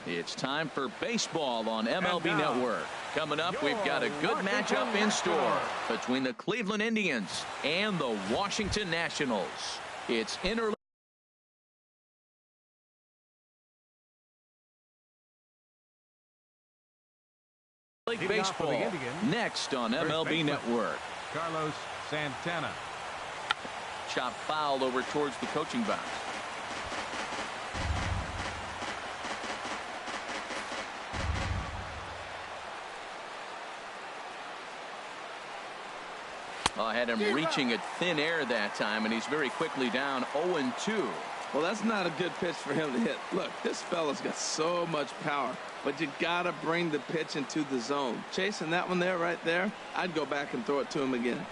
It's time for baseball on MLB Network. Coming up, we've got a good matchup in store between the Cleveland Indians and the Washington Nationals. It's interleague baseball next on MLB Network. Carlos Santana. Chop foul over towards the coaching box. I had him reaching at thin air that time, and he's very quickly down 0-2. Well, that's not a good pitch for him to hit. Look, this fella's got so much power, but you got to bring the pitch into the zone. Chasing that one there, right there, I'd go back and throw it to him again.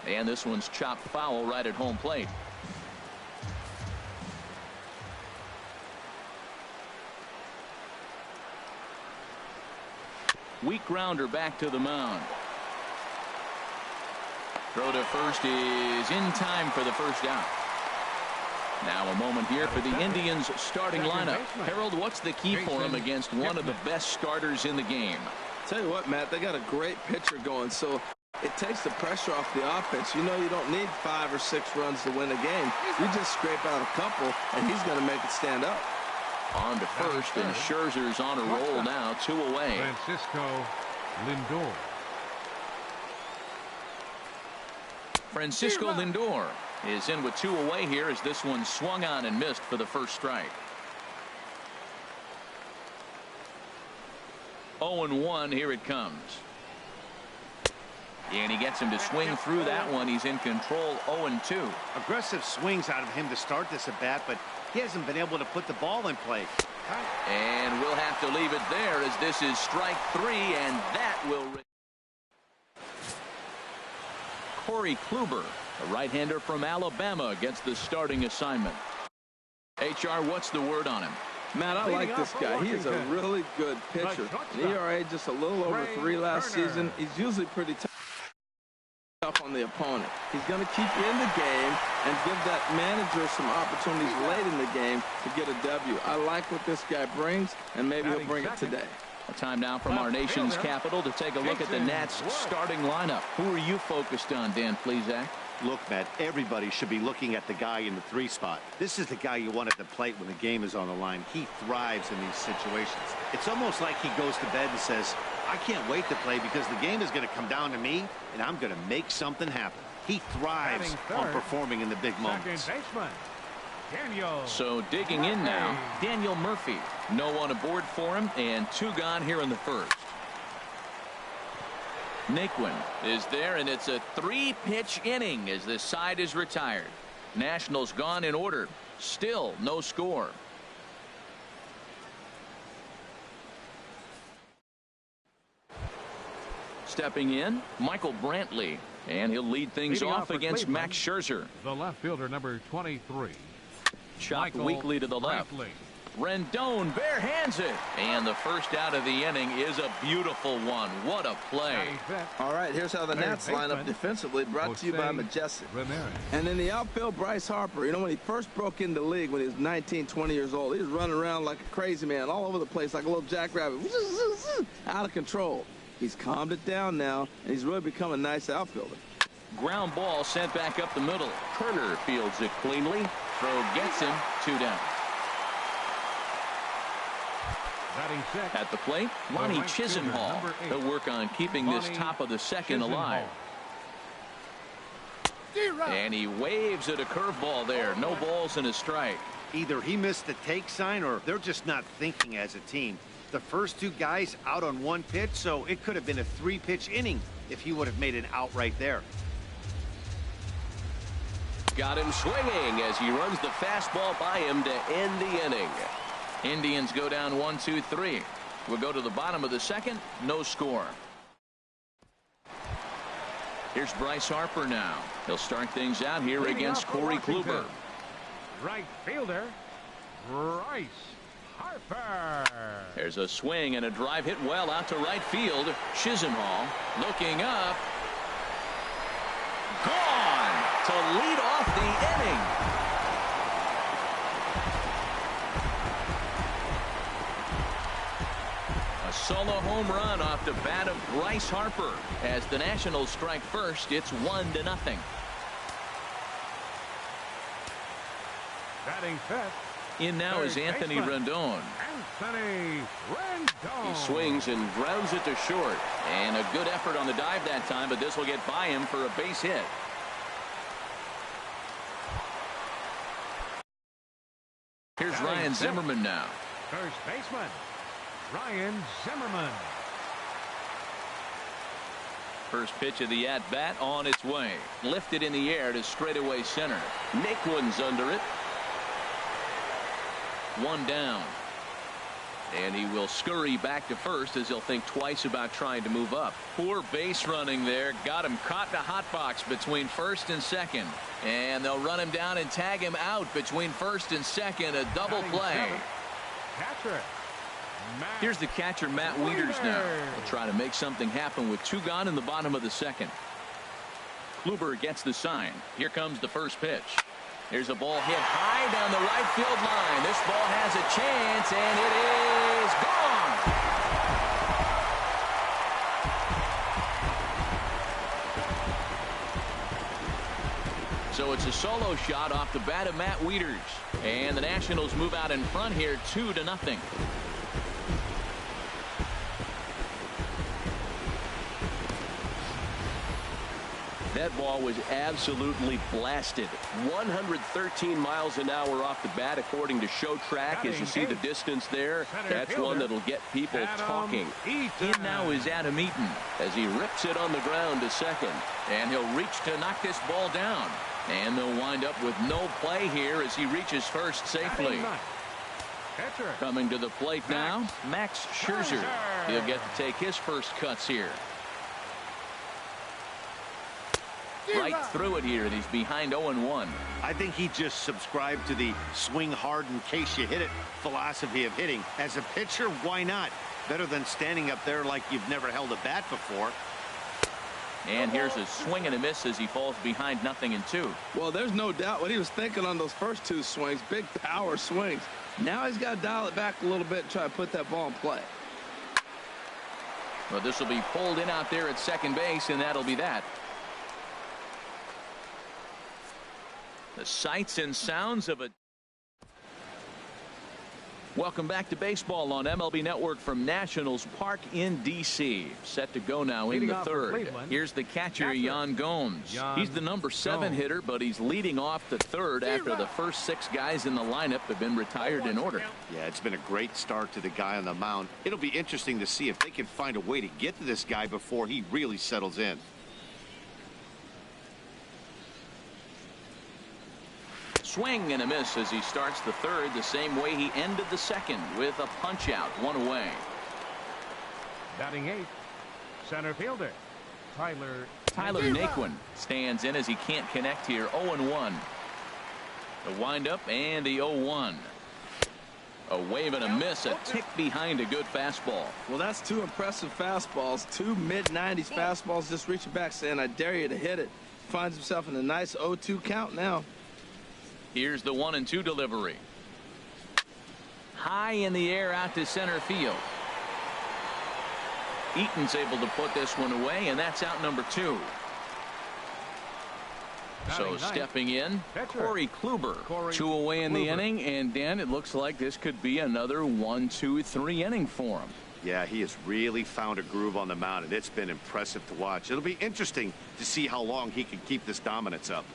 And this one's chopped foul right at home plate. Weak grounder back to the mound. Throw to first is in time for the first out. Now a moment here for the Indians starting lineup. Harold, what's the key for them against one of the best starters in the game? Tell you what, Matt, they got a great pitcher going, so it takes the pressure off the offense. You know you don't need 5 or 6 runs to win a game. You just scrape out a couple, and he's going to make it stand up. On to first, and Scherzer's on a roll now, 2 away. Francisco Lindor. Francisco Lindor is in with 2 away here as this one swung on and missed for the first strike. 0-1, here it comes. And he gets him to swing through that one. He's in control, 0-2. Aggressive swings out of him to start this at bat, but he hasn't been able to put the ball in play. And we'll have to leave it there as this is strike 3, and that will... Corey Kluber, a right-hander from Alabama, gets the starting assignment. HR, what's the word on him? Matt, I like this guy. He is a really good pitcher. An ERA just a little over 3 last season. He's usually pretty tough on the opponent. He's going to keep you in the game and give that manager some opportunities late in the game to get a W. I like what this guy brings, and maybe he'll bring it today. A time now from our nation's capital to take a look at the Nats starting lineup. Who are you focused on, Dan Plesac? Look, Matt, everybody should be looking at the guy in the 3 spot. This is the guy you want at the plate when the game is on the line. He thrives in these situations. It's almost like he goes to bed and says, I can't wait to play because the game is going to come down to me, and I'm going to make something happen. He thrives on performing in the big moments. So digging in now, Daniel Murphy. No one aboard for him, and 2 gone here in the first. Naquin is there, and it's a 3-pitch inning as this side is retired. Nationals gone in order. Still no score. Stepping in, Michael Brantley, and he'll lead things off against Max Scherzer. The left fielder, number 23. Chopped weakly to the left. Rendon bare hands it, and the first out of the inning is a beautiful one. What a play. All right, here's how the Nats line up defensively, brought to you by Majestic. And in the outfield, Bryce Harper. You know, when he first broke into the league when he was 19, 20 years old, he was running around like a crazy man all over the place like a little jackrabbit, out of control. He's calmed it down now, and he's really become a nice outfielder. Ground ball sent back up the middle. Turner fields it cleanly. Throw gets him, 2 down. At the plate, Lonnie Chisenhall. He'll work on keeping this top of the second alive. And he waves at a curveball there. No balls and a strike. Either he missed the take sign or they're just not thinking as a team. The first 2 guys out on 1 pitch, so it could have been a 3-pitch inning if he would have made an out right there. Got him swinging as he runs the fastball by him to end the inning. Indians go down 1-2-3. We'll go to the bottom of the second. No score. Here's Bryce Harper now. He'll start things out here against Corey Kluber. Right fielder, Bryce Harper. There's a swing and a drive hit well out to right field. Chisenhall looking up. Gone to lead off the inning. solo home run off the bat of Bryce Harper. As the Nationals strike first, it's 1-0. Batting fifth. In now is Anthony Rendon. Anthony Rendon. He swings and grounds it to short. And a good effort on the dive that time, but this will get by him for a base hit. Here's Ryan Zimmerman now. First baseman, Ryan Zimmerman. First pitch of the at-bat on its way. Lifted in the air to straightaway center. Naquin's under it. One down. And he will scurry back to first as he'll think twice about trying to move up. Poor base running there. Got him caught in a hot box between first and second. And they'll run him down and tag him out between first and second. A double play. Catcher. Here's the catcher, Matt Wieters now. He'll try to make something happen with 2 gone in the bottom of the second. Kluber gets the sign. Here comes the first pitch. Here's a ball hit high down the right field line. This ball has a chance, and it is gone. So it's a solo shot off the bat of Matt Wieters. And the Nationals move out in front here 2-0. That ball was absolutely blasted. 113 miles an hour off the bat, according to Show Track. As you see the distance there, that's one that'll get people talking. In now is Adam Eaton as he rips it on the ground to second. And he'll reach to knock this ball down. And they'll wind up with no play here as he reaches first safely. Coming to the plate now, Max Scherzer. He'll get to take his first cuts here. Right through it here, and he's behind 0-1. I think he just subscribed to the swing hard in case you hit it philosophy of hitting. As a pitcher, why not? Better than standing up there like you've never held a bat before. And here's a swing and a miss as he falls behind 0-2. Well, there's no doubt what he was thinking on those first 2 swings. Big power swings. Now he's got to dial it back a little bit and try to put that ball in play. Well, this will be pulled in out there at second base, and that'll be that. The sights and sounds of a... Welcome back to baseball on MLB Network from Nationals Park in D.C. Set to go now in the third. Here's the catcher, Yan Gomes. He's the number 7 hitter, but he's leading off the third after the first 6 guys in the lineup have been retired in order. Yeah, it's been a great start to the guy on the mound. It'll be interesting to see if they can find a way to get to this guy before he really settles in. Swing and a miss as he starts the third the same way he ended the second with a punch out, 1 away. Batting 8th, center fielder Tyler Naquin stands in as he can't connect here. 0-1. The windup and the 0-1. A wave and a miss, a tick behind a good fastball. Well, that's 2 impressive fastballs, 2 mid-90s fastballs just reaching back saying I dare you to hit it. Finds himself in a nice 0-2 count now. Here's the 1-2 delivery. High in the air out to center field. Eaton's able to put this one away, and that's out number 2. So stepping in, Corey Kluber. 2 away in the inning, and Dan, it looks like this could be another 1, 2, 3 inning for him. Yeah, he has really found a groove on the mound, and it's been impressive to watch. It'll be interesting to see how long he can keep this dominance up.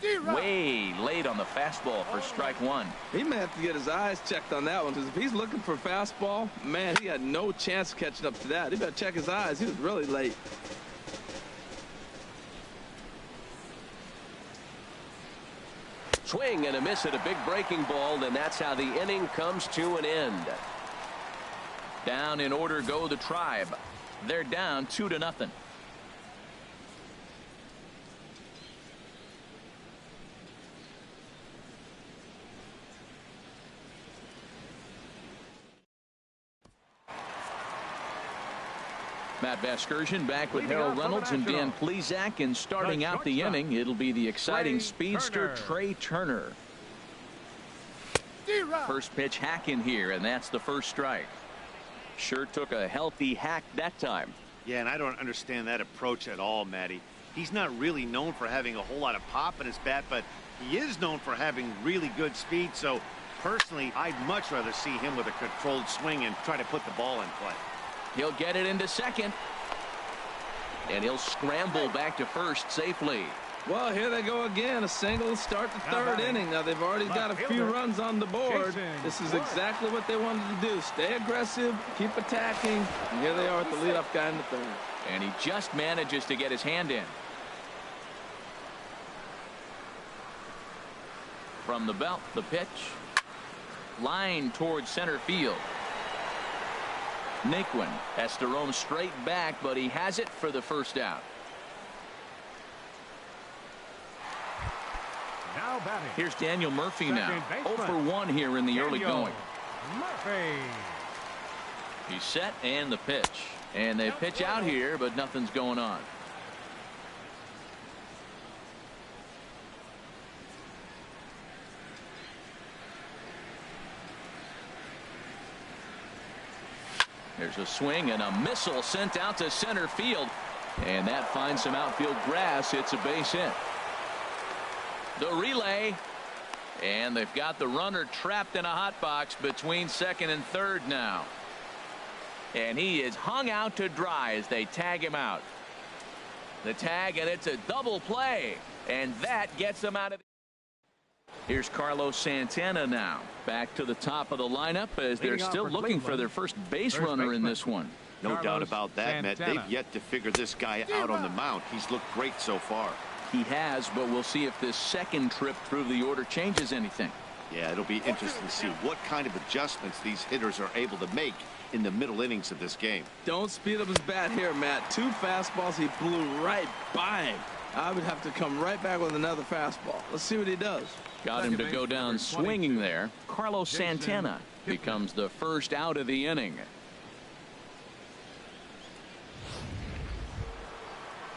Way late on the fastball for strike 1. He may have to get his eyes checked on that one, because if he's looking for a fastball, man, he had no chance of catching up to that. He better check his eyes. He was really late. Swing and a miss at a big breaking ball, and that's how the inning comes to an end. Down in order go the Tribe. They're down 2-0. Matt Vasgersian back with Harold Reynolds and Dan Plesac, and starting out the inning, it'll be the exciting speedster Trey Turner. First pitch hacking here, and that's the first strike. Sure took a healthy hack that time. Yeah, and I don't understand that approach at all, Matty. He's not really known for having a whole lot of pop in his bat, but he is known for having really good speed. So personally, I'd much rather see him with a controlled swing and try to put the ball in play. He'll get it into second, and he'll scramble back to first safely. Well, here they go again. A single to start the third inning. Now, they've already got a few runs on the board. This is exactly what they wanted to do. Stay aggressive, keep attacking. And here they are with the leadoff guy in the third. And he just manages to get his hand in. From the belt, the pitch. Line towards center field. Naquin has to roam straight back, but he has it for the first out. Now batting. Here's Daniel Murphy now. 0 for 1 here in the early going. Murphy. He's set and the pitch. And they pitch out here, but nothing's going on. There's a swing and a missile sent out to center field. And that finds some outfield grass. It's a base hit. The relay. And they've got the runner trapped in a hot box between second and third now. And he is hung out to dry as they tag him out. The tag, and it's a double play. And that gets him out of. Here's Carlos Santana now. Back to the top of the lineup as they're still looking for their first base runner in this one. No doubt about that, Matt. They've yet to figure this guy out on the mound. He's looked great so far. He has, but we'll see if this second trip through the order changes anything. Yeah, it'll be interesting to see what kind of adjustments these hitters are able to make in the middle innings of this game. Don't speed up his bat here, Matt. 2 fastballs, he blew right by him. I would have to come right back with another fastball. Let's see what he does. Got him to go down swinging there. Carlos Santana becomes the first out of the inning.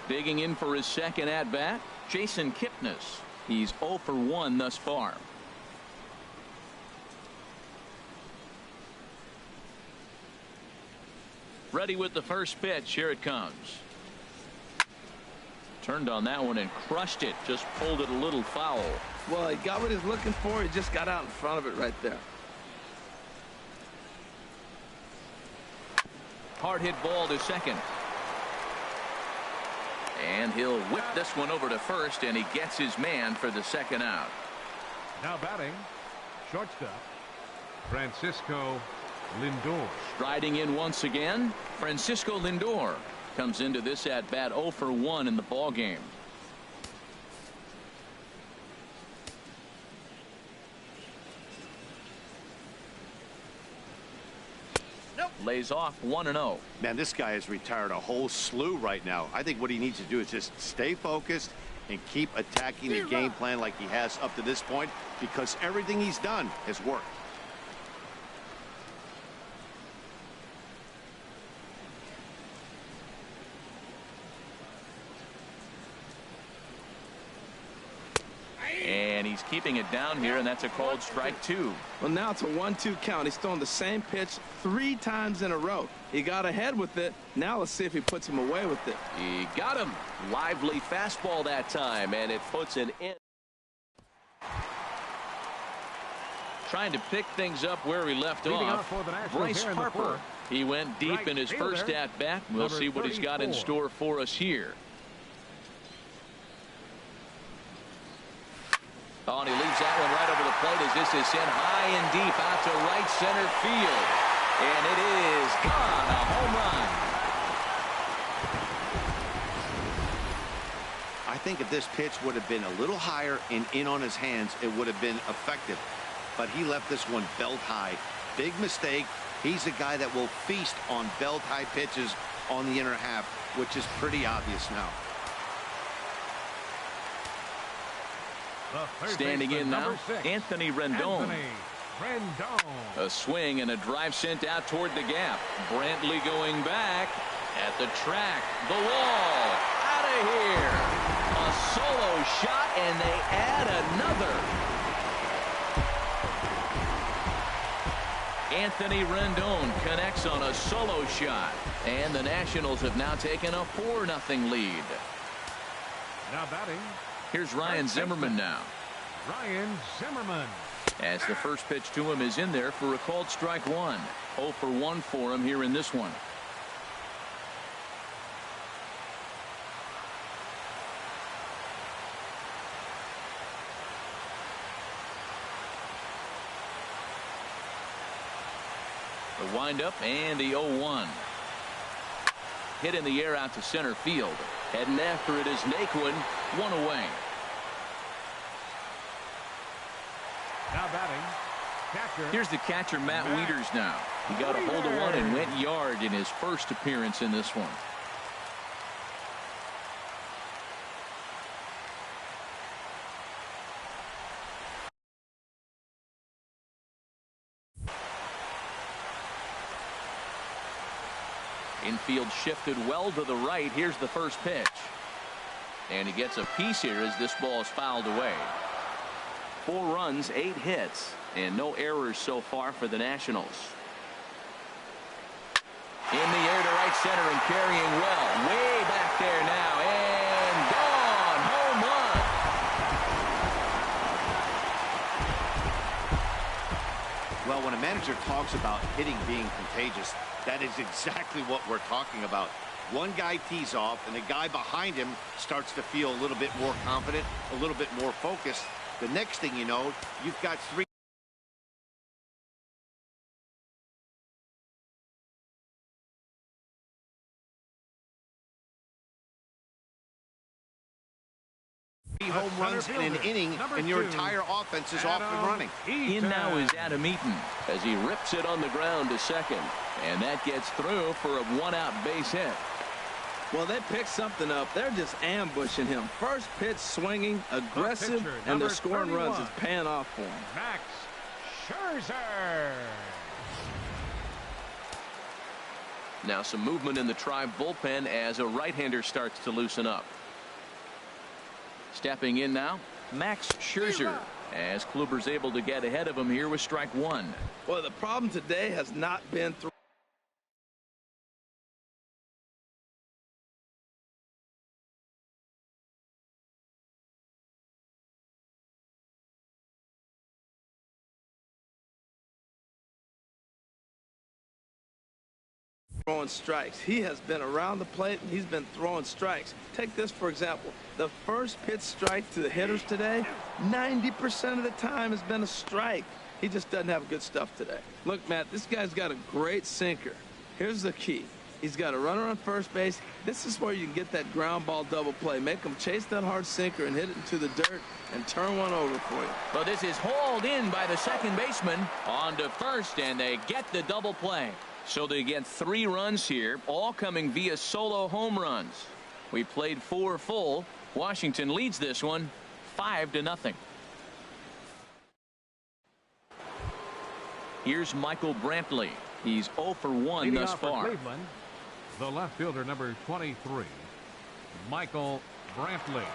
Digging in for his second at-bat, Jason Kipnis. He's 0 for 1 thus far. Ready with the first pitch. Here it comes. Turned on that one and crushed it. Just pulled it a little foul. Well, he got what he's looking for. He just got out in front of it right there. Hard hit ball to second. And he'll whip this one over to first, and he gets his man for the second out. Now batting, shortstop, Francisco Lindor. Striding in once again, Francisco Lindor comes into this at bat 0 for 1 in the ball game. Lays off 1-0. Man, this guy has retired a whole slew right now. I think what he needs to do is just stay focused and keep attacking the game plan like he has up to this point, because everything he's done has worked. And he's keeping it down here, and that's a called strike 2. Well, now it's a 1-2 count. He's throwing the same pitch 3 times in a row. He got ahead with it. Now let's see if he puts him away with it. He got him. Lively fastball that time, and it puts an end. Trying to pick things up where he left off. Bryce Harper. He went deep in his first at bat. We'll see what he's got in store for us here. Oh, and he leaves that one right over the plate as this is sent high and deep out to right center field. And it is gone. A home run. I think if this pitch would have been a little higher and in on his hands, it would have been effective. But he left this one belt high. Big mistake. He's a guy that will feast on belt high pitches on the inner half, which is pretty obvious now. Standing in now, Anthony Rendon. A swing and a drive sent out toward the gap. Brantley going back at the track. The wall. Out of here. A solo shot, and they add another. Anthony Rendon connects on a solo shot. And the Nationals have now taken a 4-0 lead. Now batting. Here's Ryan Zimmerman now. Ryan Zimmerman. As the first pitch to him is in there for a called strike one. 0 for 1 for him here in this one. The windup and the 0-1. Hit in the air out to center field. Heading after it is Naquin. 1 away. Now batting. Catcher. Here's the catcher, Matt Wieters now. He got a hold of one and went yard in his first appearance in this one. Infield shifted well to the right. Here's the first pitch. And he gets a piece here as this ball is fouled away. 4 runs, 8 hits, and no errors so far for the Nationals. In the air to right center and carrying well. Way back there now. And gone. Home run. Well, when a manager talks about hitting being contagious, that is exactly what we're talking about. One guy tees off, and the guy behind him starts to feel a little bit more confident, a little bit more focused. The next thing you know, you've got 3 home runs in an inning, and your entire offense is off and running. In now is Adam Eaton as he rips it on the ground to second. And that gets through for a 1-out base hit. Well, they picked something up. They're just ambushing him. First pitch swinging, aggressive, and they're scoring runs. It's paying off for him. Max Scherzer. Now some movement in the Tribe bullpen as a right-hander starts to loosen up. Stepping in now, Max Scherzer, as Kluber's able to get ahead of him here with strike one. Well, the problem today has not been throwing strikes. He has been around the plate and he's been throwing strikes. Take this for example. The first pitch strike to the hitters today, 90% of the time has been a strike. He just doesn't have good stuff today. Look, Matt, this guy's got a great sinker. Here's the key. He's got a runner on first base. This is where you can get that ground ball double play. Make him chase that hard sinker and hit it into the dirt and turn one over for you. Well, this is hauled in by the second baseman on to first, and they get the double play. So they get 3 runs here, all coming via solo home runs. We played 4 full. Washington leads this one 5-0. Here's Michael Brantley. He's 0 for 1 Leading thus off for far. Cleveland, the left fielder, number 23, Michael Brantley.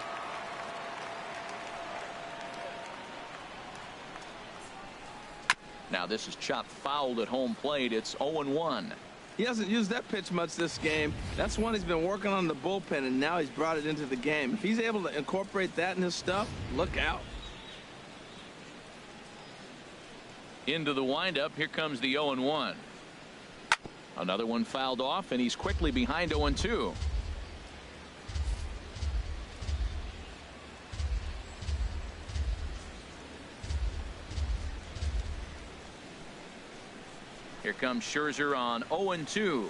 Now this is chopped fouled at home plate. It's 0-1. He hasn't used that pitch much this game. That's one he's been working on in the bullpen, and now he's brought it into the game. If he's able to incorporate that in his stuff, look out. Into the windup. Here comes the 0-1. Another one fouled off, and he's quickly behind 0-2. Here comes Scherzer on 0-2.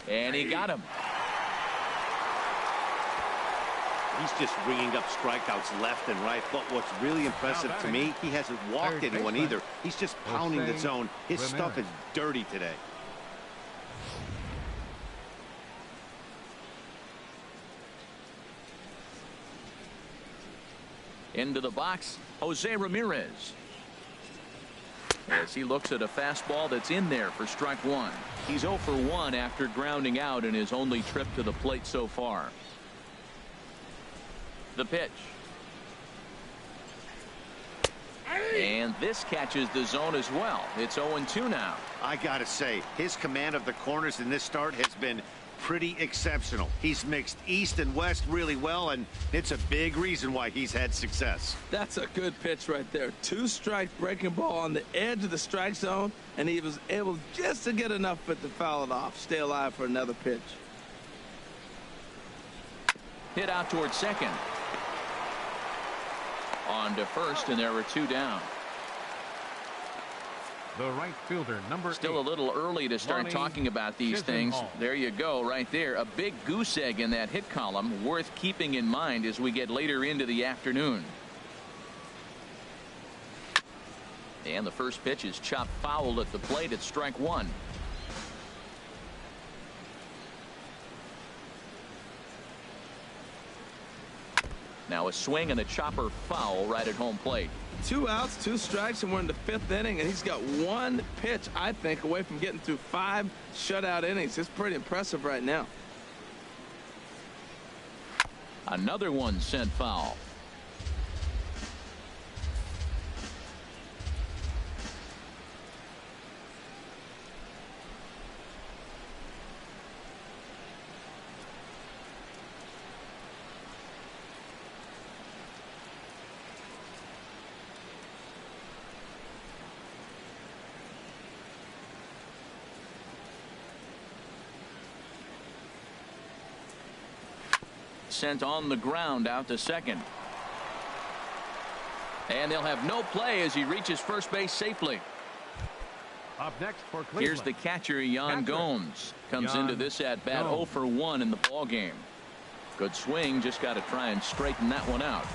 And he got him. He's just ringing up strikeouts left and right. But what's really impressive to me, he hasn't walked anyone either. He's just pounding the zone. His stuff is dirty today. Into the box, Jose Ramirez. As he looks at a fastball that's in there for strike one. He's 0 for 1 after grounding out in his only trip to the plate so far. The pitch. And this catches the zone as well. It's 0-2 now. I gotta say, his command of the corners in this start has been pretty exceptional. He's mixed east and west really well, and it's a big reason why he's had success. That's a good pitch right there. 2-strike breaking ball on the edge of the strike zone, and he was able just to get enough of it to foul it off. Stay alive for another pitch. Hit out towards second. On to first, and there were 2 down. The right fielder, number 8. Still a little early to start talking about these things. There you go, right there. A big goose egg in that hit column, worth keeping in mind as we get later into the afternoon. And the first pitch is chopped foul at the plate at strike 1. Now a swing and a chopper foul right at home plate. 2 outs, 2 strikes, and we're in the 5th inning, and he's got 1 pitch, I think, away from getting through 5 shutout innings. It's pretty impressive right now. Another one sent foul. Sent on the ground out to second. And they'll have no play as he reaches first base safely. Up next for Cleveland. Here's the catcher, Yan Gomes. Comes into this at bat 0 for 1 in the ball game. Good swing, just got to try and straighten that one out.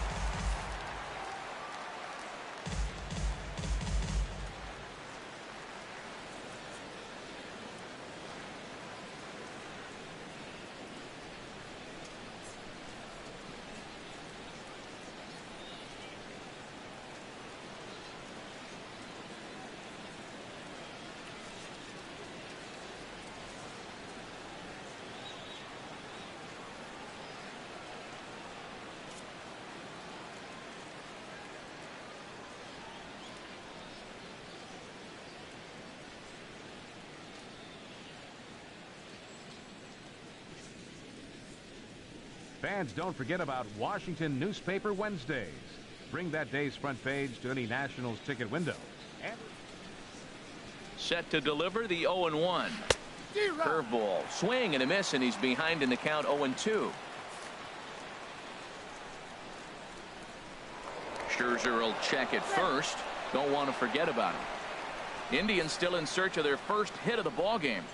Fans, don't forget about Washington Newspaper Wednesdays. Bring that day's front page to any Nationals ticket window. Set to deliver the 0-1. Curveball, swing and a miss, and he's behind in the count 0-2. Scherzer will check at first. Don't want to forget about him. Indians still in search of their first hit of the ball game.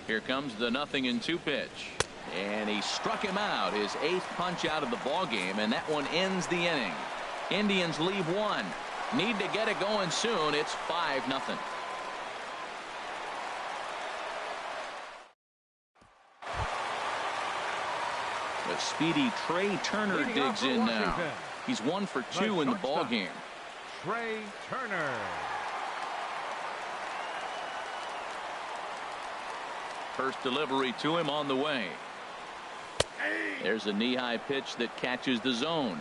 Here comes the 0-2 pitch, and he struck him out, his 8th punch out of the ball game, and that one ends the inning. Indians leave 1. Need to get it going soon. It's 5-0. The speedy Trey Turner digs in now. He's 1 for 2 in the ball game. Trey Turner. First delivery to him on the way. There's a knee-high pitch that catches the zone.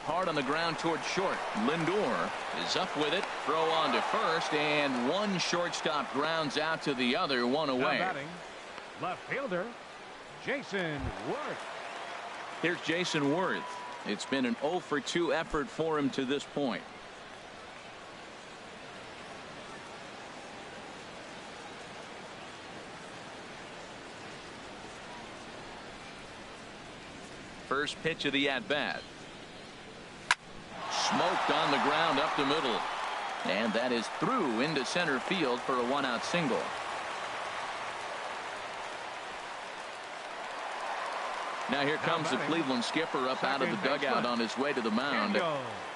Hard on the ground toward short. Lindor is up with it. Throw on to first, and one shortstop grounds out to the other, 1 away. Now batting, left fielder Jason Worth. Here's Jason Worth. It's been an 0 for 2 effort for him to this point. First pitch of the at-bat. Smoked on the ground up the middle. And that is through into center field for a 1-out single. Now here comes the Cleveland skipper up out of the dugout on his way to the mound.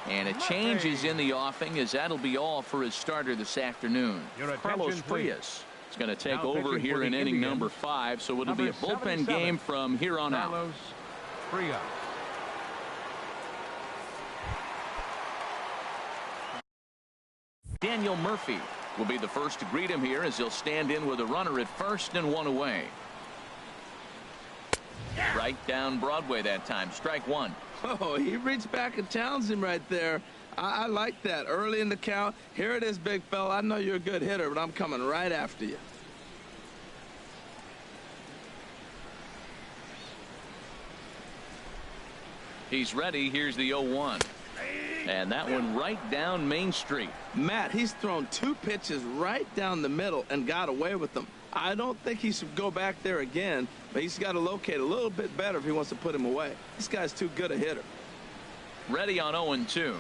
And a change is in the offing, as that'll be all for his starter this afternoon. Carlos Frias is going to take over here in inning number 5, so it'll be a bullpen game from here on out. Daniel Murphy will be the first to greet him here, as he'll stand in with a runner at first and 1 away. Right down Broadway that time. Strike 1. Oh, he reached back and challenged him right there. I like that. Early in the count. Here it is, big fella. I know you're a good hitter, but I'm coming right after you. He's ready. Here's the 0-1. And that one right down Main Street. Matt, he's thrown 2 pitches right down the middle and got away with them. I don't think he should go back there again, but he's got to locate a little bit better if he wants to put him away. This guy's too good a hitter. Ready on 0-2.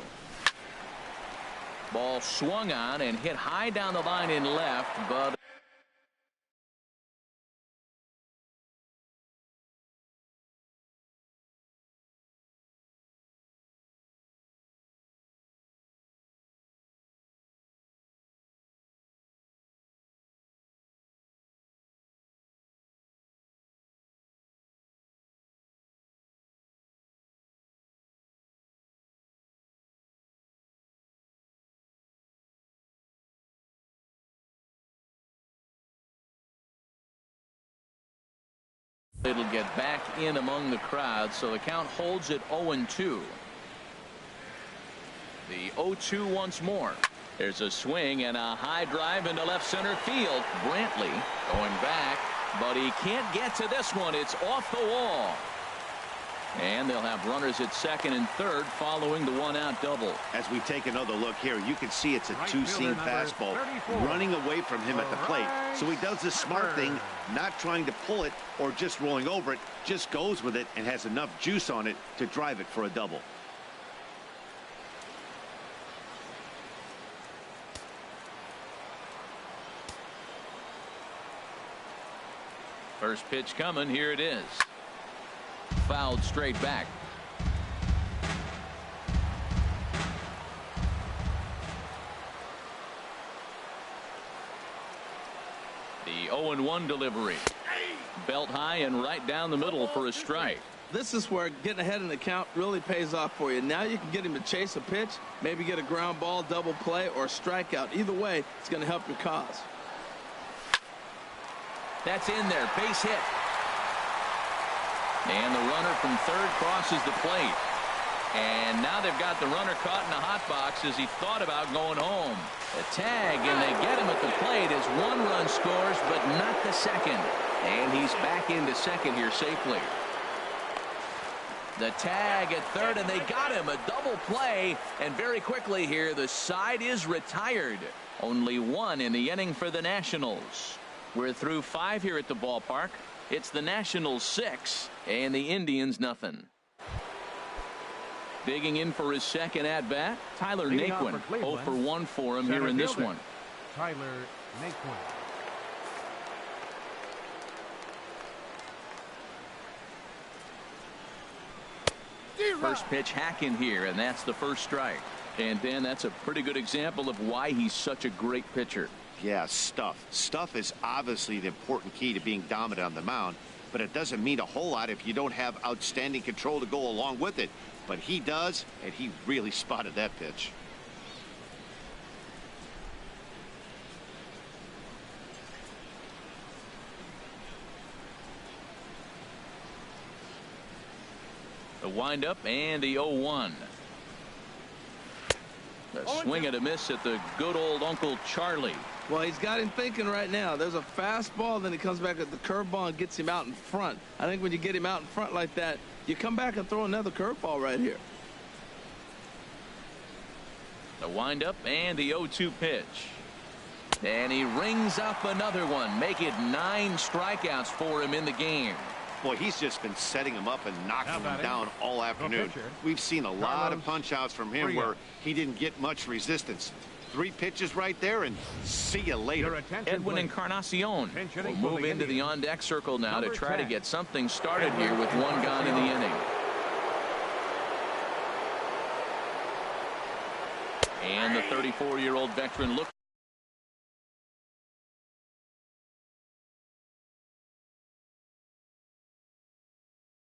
Ball swung on and hit high down the line in left, but it'll get back in among the crowd, so the count holds at 0-2. The 0-2 once more. There's a swing and a high drive into left center field. Brantley going back, but he can't get to this one. It's off the wall. And they'll have runners at second and third following the 1-out double. As we take another look here, you can see it's a two-seam fastball running away from him at the plate. So he does the smart thing, not trying to pull it or just rolling over it, just goes with it and has enough juice on it to drive it for a double. First pitch coming. Here it is. Fouled straight back. The 0-1 delivery. Belt high and right down the middle for a strike. This is where getting ahead in the count really pays off for you. Now you can get him to chase a pitch, maybe get a ground ball, double play, or strikeout. Either way, it's going to help your cause. That's in there. Base hit. And the runner from third crosses the plate. And now they've got the runner caught in the hot box as he thought about going home. A tag, and they get him at the plate as 1 run scores, but not the second. And he's back into second here safely. The tag at third, and they got him. A double play. And very quickly here, the side is retired. Only 1 in the inning for the Nationals. We're through 5 here at the ballpark. It's the Nationals 6 and the Indians nothing. Digging in for his second at bat, Tyler Naquin. 0 for 1 for him here in this one. Tyler Naquin. First pitch hacking here, and that's the first strike. And then that's a pretty good example of why he's such a great pitcher. Yeah, stuff. Stuff is obviously the important key to being dominant on the mound, but it doesn't mean a whole lot if you don't have outstanding control to go along with it. But he does, and he really spotted that pitch. The windup and the 0-1. A swing and a miss at the good old Uncle Charlie. Well, he's got him thinking right now. There's a fastball, then he comes back at the curveball and gets him out in front. I think when you get him out in front like that, you come back and throw another curveball right here. The windup and the 0-2 pitch. And he rings up another one. Make it 9 strikeouts for him in the game. Boy, he's just been setting him up and knocking him down all afternoon. We've seen a lot of punch outs from him where he didn't get much resistance. 3 pitches right there, and see you later. Edwin Encarnacion will move into the on-deck circle now to try to get something started here with 1 gone in the inning. And the 34-year-old veteran looked